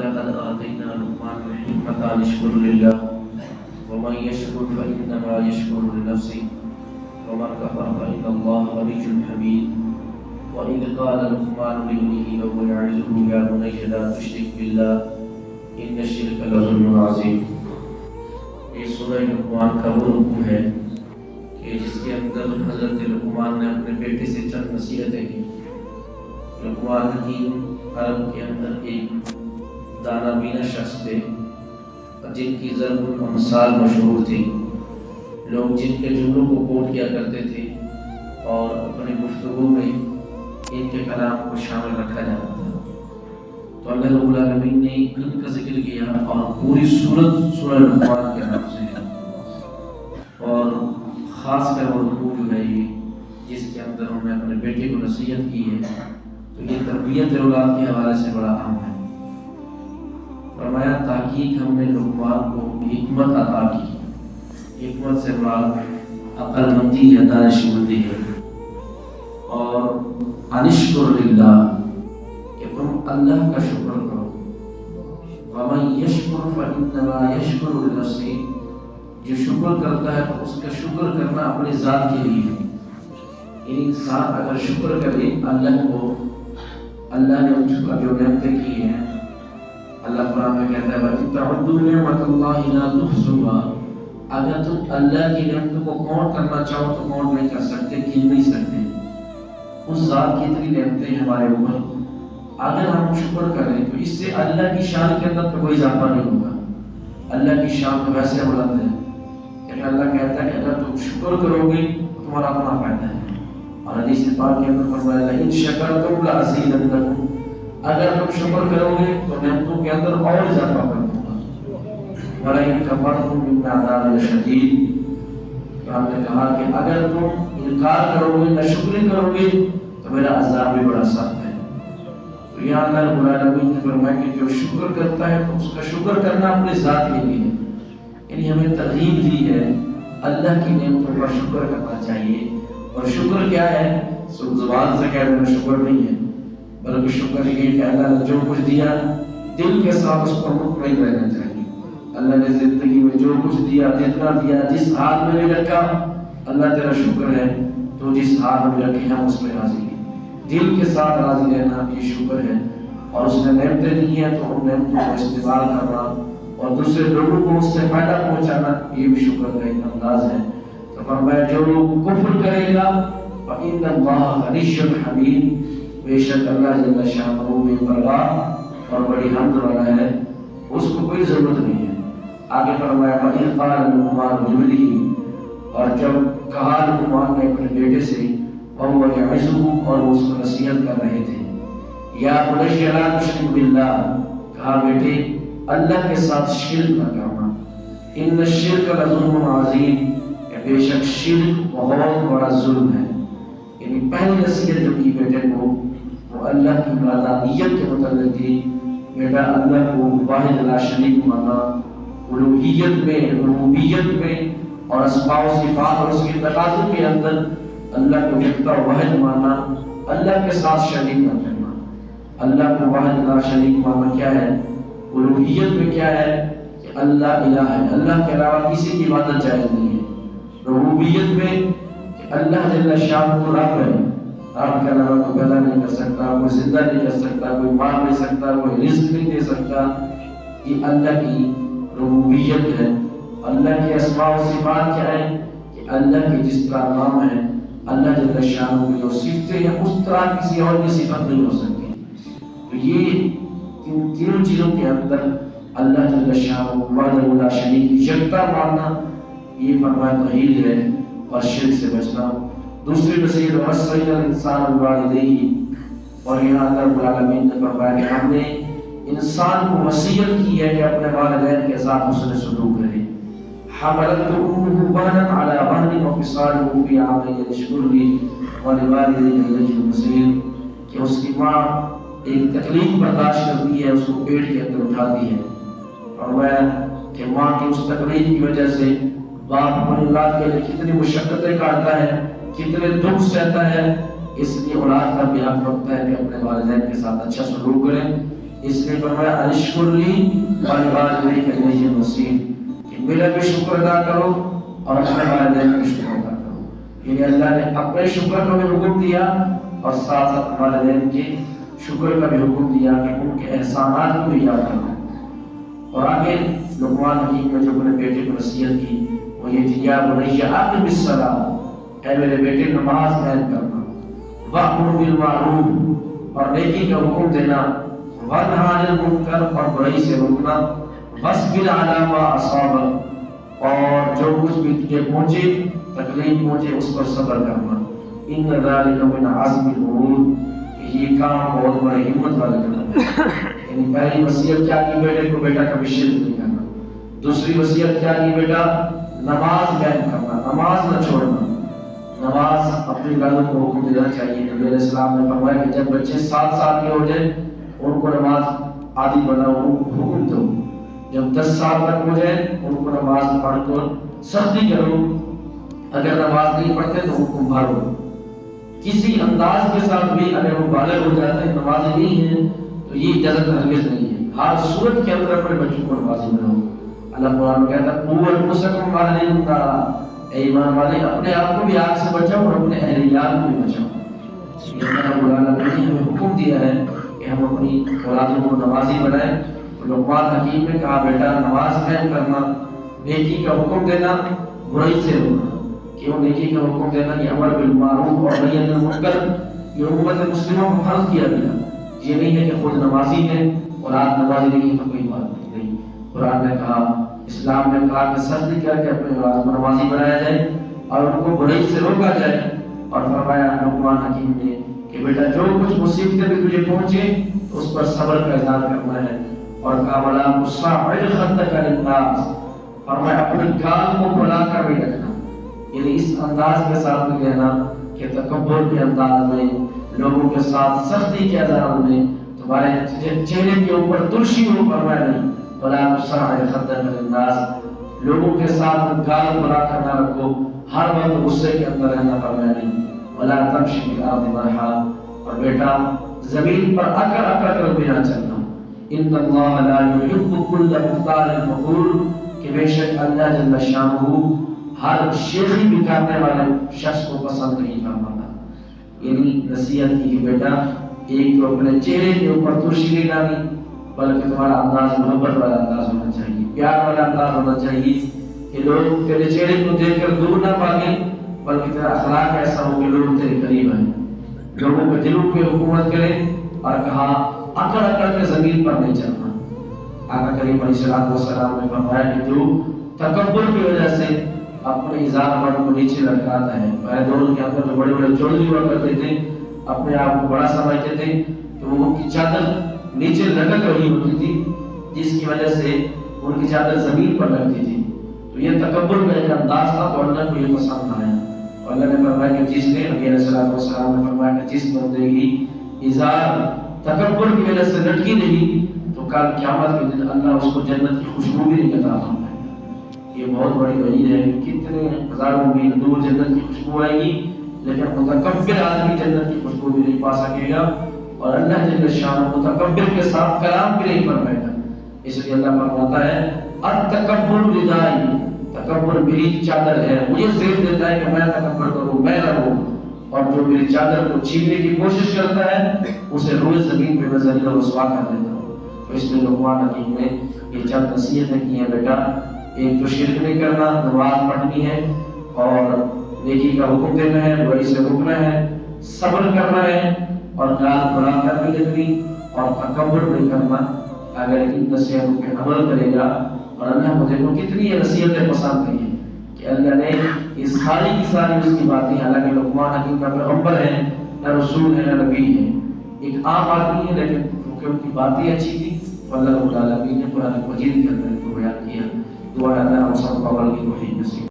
ولقد آتينا لقمان الحكمة أن اشكر لله ومن يشكر فإنما يشكر لنفسه ومن كفر فإن الله غني حميد وإذ قال لقمان لابنه وهو يعظه يا بني لا تشرك بالله إن الشرك لظلم عظيم. یہ سورہ لقمان کا وہ رکوع ہے کہ جس کے اندر حضرت لقمان نے اپنے بیٹے سے چند نصیحتیں کی. لقمان حکیم عرب کے اندر ایک دانا بینا شخص تھے جن کی ضرب الامثال مشہور تھی. لوگ جن کے جملوں کو کوٹ کیا کرتے تھے اور اپنی گفتگو میں ان کے کلام کو شامل رکھا جاتا تھا. تو اللہ رب العالمین نے ان کا ذکر کیا اور پوری سورۃ سورہ لقمان کے نام سے ہے. اور خاص کر وہ رکوع جو ہے یہ جس کے اندر انہوں نے اپنے بیٹے کو نصیحت کی ہے تو یہ تربیت اولاد کے حوالے سے بڑا اہم ہے. فرمایا تحقیق ہم نے لقمان کو حکمت عطا کی. حکمت سے مراد عقل مندی یا دانش مندی ہے. اور انشکر للہ کہ تم اللہ کا شکر کرو. ومن یشکر فانما یشکر لنفسہ جو شکر کرتا ہے تو اس کا شکر کرنا اپنی ذات کے لیے ہے. انسان اگر شکر کرے اللہ کو، اللہ نے اس کو جو نعمتیں کی ہیں، اللہ قرآن میں کہتا ہے وَإِن تَعُدُّوا نِعْمَتَ اللَّهِ لَا تُحْصُوهَا اگر تم اللہ کی نعمتوں کو کاؤنٹ کرنا چاہو تو کاؤنٹ نہیں کر سکتے، گن نہیں سکتے. اس ذات کی اتنی نعمتیں ہمارے اوپر، اگر ہم شکر کریں تو اس سے اللہ کی شان کے اندر تو کوئی اضافہ نہیں ہوگا. اللہ کی شان تو ویسے بلند ہے کہ اللہ کہتا ہے کہ اگر تم شکر کرو گے تو تمہارا اپنا فائدہ ہے. اور حدیث پاک کے اندر فرمایا لئن شکرتم لأزیدنکم اگر تم شکر کرو گے تو نعمتوں کے اندر اور اضافہ کر دوں گا. وَلَئِن كَفَرْتُمْ إِنَّ عَذَابِي لَشَدِيدٌ ہم نے کہا کہ اگر تم انکار کرو گے، ناشکری کرو گے تو میرا عذاب بھی بڑا سخت ہے. تو یہاں اللہ رب العالمین نے فرمایا کہ جو شکر کرتا ہے تو اس کا شکر کرنا اپنے ذات کے لیے ہے. یعنی ہمیں ترغیب دی ہے اللہ کی نعمتوں پر شکر کرنا چاہیے. اور شکر کیا ہے؟ زبان سے کہہ دینا شکر نہیں ہے، بلکہ شکر یہ کہ اللہ نے جو کچھ دیا دل کے ساتھ اس پر مطمئن رہنا چاہیے. اللہ نے زندگی میں جو کچھ دیا، جتنا دیا، جس حال میں بھی رکھا اللہ تیرا شکر ہے، تو جس حال میں رکھے ہم اس میں راضی ہیں. دل کے ساتھ راضی رہنا یہ شکر ہے. اور اس نے نعمتیں دی ہیں تو ان نعمتوں کو استعمال کرنا اور دوسرے لوگوں کو اس سے فائدہ پہنچانا یہ بھی شکر کا ایک انداز ہے. تو فرمایا جو لوگ کفر کرے گا فإن اللہ غنی حمید بے شک اللہ جل شانہ بے پرواہ اور بڑی حمد والا ہے، اس کو کوئی ضرورت نہیں ہے. آگے فرمایا وَإِذْ قَالَ لُقْمَانُ لِابْنِهِ اور جب کہا لقمان نے اپنے بیٹے سے وَهُوَ يَعِظُهُ اور وہ اس کو نصیحت کر رہے تھے یا بنی لا تشرک باللہ کہا بیٹے اللہ کے ساتھ شرک نہ کرنا. ان الشرک لظلم عظیم بے شک شرک بہت بڑا ظلم ہے. یعنی پہلی نصیحت جو کی بیٹے کو وہ اللہ کی وحدانیت کے متعلق تھی. بیٹا اللہ کو واحد لا شریک مانا، الوہیت میں، ربوبیت میں اور اسماء و صفات اور اس کے تقاضوں کے اندر اللہ کو یکتا واحد مانا، اللہ کے ساتھ شریک نہ کرنا. اللہ کو واحد لا شریک مانا کیا ہے؟ الوہیت میں کیا ہے کہ اللہ الہ ہے، اللہ کے علاوہ کسی کی عبادت جائز نہیں ہے. ربوبیت میں کہ اللہ جل شانہ رب ہے، رب کے علاوہ کوئی پیدا نہیں کر سکتا، کوئی زندہ نہیں کر سکتا، کوئی مار نہیں سکتا، کوئی رزق نہیں دے سکتا. یہ اللہ کی ربوبیت ہے. اللہ کی اسماء و صفات کیا ہے کہ اللہ کے جس طرح نام ہے، اللہ جل شانہ کی جو صفتیں ہیں اس طرح کسی اور کی صفت نہیں ہو سکتی. تو یہ ان تینوں چیزوں کے اندر اللہ جل شانہ وحدہ لا شریک یکتا ماننا یہ فرمایا توحید ہے اور شرک سے بچنا. دوسری نصیحت وَوَصَّيْنَا الْإِنسَانَ بِوَالِدَيْهِ اور یہاں اللہ رب العالمین نے فرمایا کہ ہم نے انسان کو وصیت کی ہے کہ اپنے والدین کے ساتھ حسن سلوک کرے. حَمَلَتْهُ أُمُّهُ وَهْنًا عَلَى وَهْنٍ وَفِصَالُهُ فِي عَامَيْنِ أَنِ اشْكُرْ لِي وَلِوَالِدَيْكَ إِلَيَّ الْمَصِيرُ کہ اس کی ماں ایک تکلیف برداشت کرتی ہے، اس کو پیٹ کے اندر اٹھاتی ہے. فرمایا کہ ماں کی اس تکلیف کی وجہ سے باپ اپنی اولاد کے لیے کتنی مشقتیں کاٹتا ہے، کتنے دکھ سہتا ہے. اس لیے اولاد کا بھی حق بنتا ہے کہ اپنے والدین کے ساتھ اچھا سلوک کریں. اس نے فرمایا اشکر لی والوالدیک الیہ المصیر کہ میرا بھی شکر ادا کرو اور اپنے والدین کا شکر ادا کرو۔ یعنی اللہ نے اپنے شکر کا بھی حکم دیا اور ساتھ ساتھ والدین کے شکر کا بھی حکم دیا کہ ان کے احسانات کو بھی یاد کرو۔ اور آگے لقمان حکیم نے جو اپنے بیٹے کو نصیحت کی وہ یہ تھی یا بنی اقم الصلاۃ، اے میرے بیٹے نماز قائم کرنا، وامر بالمعروف اور نیکی کا حکم دینا، وانہی عن المنکر اور برائی سے روکنا، واصبر علی ما اصابک اور جو کچھ بھی تجھے پہنچے تکلیف پہنچے اس پر صبر کرنا، ان ذلک من عزم الامور یہ کام بہت بڑی ہمت والا کام ہے۔ یعنی پہلی وصیت کیا کی بیٹے کو، بیٹا کبھی شرک نہیں کرنا۔ دوسری وصیت کیا کی بیٹا، نماز قائم کرنا، نماز نہ چھوڑنا۔ نماز اپنی گھروں کو حکم دینا چاہیے۔ نبی علیہ السلام نے فرمایا کہ جب بچے 7 سال کے ہو جائیں ان کو نماز عادی بناؤ، ان کو حکم دو۔ جب 10 سال تک ہو جائے ان کو نماز پڑھ کر سختی کرو، اگر نماز نہیں پڑھتے تو ان کو مارو۔ کسی انداز کے ساتھ بھی اگر وہ بالغ ہو جاتے ہیں نمازی نہیں ہیں تو یہ اجازت ہرگز نہیں ہے۔ ہر صورت کے اندر اپنے بچوں کو نمازی بناؤ۔ اللہ قرآن میں کہتا ہے قوا انفسکم واہلیکم نارا، اے ایمان والے اپنے آپ کو بھی آگ سے بچاؤ اور اپنے اہلیان کو بھی بچاؤ۔ یہ اللہ رب العالمین نے ہمیں حکم دیا ہے کہ ہم اپنی اولادوں کو نمازی بنائیں۔ تو لقمان حکیم نے کہا بیٹا نماز قائم کرنا، نیکی کا حکم دینا، برائی سے روکنا۔ کیوں نیکی کا حکم دینا؟ یہ امر بالمعروف اور نہی عن المنکر یہ امت مسلموں کو فرض کیا گیا۔ یہ نہیں ہے کہ خود نمازی ہے اولاد نمازی نہیں تو کوئی بات نہیں۔ قرآن نے کہا، اسلام نے کہا کہ سختی کر کے اپنے اولاد کو نمازی بنایا جائے اور ان کو برائی سے روکا جائے۔ اور فرمایا لقمان حکیم نے کہ بیٹا جو کچھ مصیبتیں بھی تجھے پہنچے تو اس پر صبر کا اظہار کرنا ہے۔ اور کہا ولا تصعر خدک للناس، فرمایا اپنی گال کو پھلا کر بھی رکھنا، یعنی اس انداز کے ساتھ بھی رہنا کہ تکبر کے انداز میں، لوگوں کے ساتھ سختی کے انداز میں، تمہارے چہرے کے اوپر ترشی ہو، فرمایا نہیں ولا تصعر خدک للناس، لوگوں کے ساتھ گال پھلا کر نہ رکھو، ہر وقت غصے کے اندر رہنا، فرمایا نہیں ولا تمشی فی الارض مرحا، اور بیٹا زمین پر اکڑ اکڑ کر بھی نہ چلنا۔ ان اللہ لا یحب کل مختال فخور، کہ بے شک اللہ جل شانہ ہر شیخی بکارنے والے شخص کو پسند نہیں فرماتا۔ یعنی نصیحت کی کہ بیٹا ایک تو اپنے چہرے کے اوپر ترشی نہیں ڈالنی، بلکہ تمہارا انداز محبت والا انداز ہونا چاہیے، پیار والا انداز ہونا چاہیے کہ لوگ تیرے چہرے کو دیکھ کر دور نہ بھاگیں، بلکہ تیرا اخلاق ایسا ہو کہ لوگ تیرے قریب آئیں، لوگوں کے دلوں پہ حکومت کرے۔ اور کہا اکڑ اکڑ کے زمین پر نہیں چلنا۔ آقا کریم علیہ السلام نے فرمایا کہ جو تکبر کی وجہ سے اپنے ازار بڑھ کو نیچے لٹکاتا ہے، پہلے دور کے اندر جو بڑے بڑے چولی ہوا کرتے تھے اپنے آپ کو بڑا سمجھتے تھے تو وہ کی چادر نیچے لٹک رہی ہوتی تھی جس کی وجہ سے ان کی چادر زمین پر لگتی تھی، تو یہ تکبر کا ایک انداز تھا تو اللہ کو یہ پسند نہ آیا۔ اور اللہ نے فرمایا کہ جس نے نبی علیہ السلام نے فرمایا کہ جس بندے کی ازار تکبر کی وجہ سے لٹکی نہیں تو کل قیامت کے دن اللہ اس کو جنت کی خوشبو بھی نہیں عطا فرمائے۔ یہ بہت بڑی وعید ہے کہ کتنے ہزاروں میل دور جنت کی خوشبو آئے گی لیکن متکبر آدمی جنت کی خوشبو بھی نہیں پا سکے گا، اور اللہ جل شانہ متکبر کے ساتھ کلام بھی نہیں فرمائے گا۔ اس لیے اللہ فرماتا ہے التکبر ردائی، تکبر میری چادر ہے، مجھے زیر دیتا ہے کہ میں تکبر کروں، میں رہوں، اور جو میری چادر کو چھیننے کی کوشش کرتا ہے اسے روئے زمین پہ میں ذلیل و رسوا کر دیتا ہوں۔ تو اس لیے لقمان حکیم نے یہ چند نصیحتیں کی ہیں بیٹا، ایک تو شرک نہیں کرنا، نماز پڑھنی ہے اور نیکی کا حکم دینا ہے، برائی سے روکنا ہے، صبر کرنا ہے اور گال بڑا کر نہیں رکھنی اور تکبر نہیں کرنا۔ اگر ان نصیحتوں پہ عمل کرے گا، اور اللہ مجھے کو کتنی یہ نصیحتیں پسند ہیں کہ اللہ نے یہ ساری کی ساری اس کی باتیں، حالانکہ لقمان حکیم کا پیغمبر ہے، نہ رسول ہے نہ نبی ہے، ایک عام آدمی ہے، لیکن کیونکہ ان کی باتیں اچھی تھی تو اللہ رب العالمین نے قرآن مجید کے اندر ان کو بیان کیا۔ دعا ہے اللہ ہم سب کو عمل کی توفیق نصیب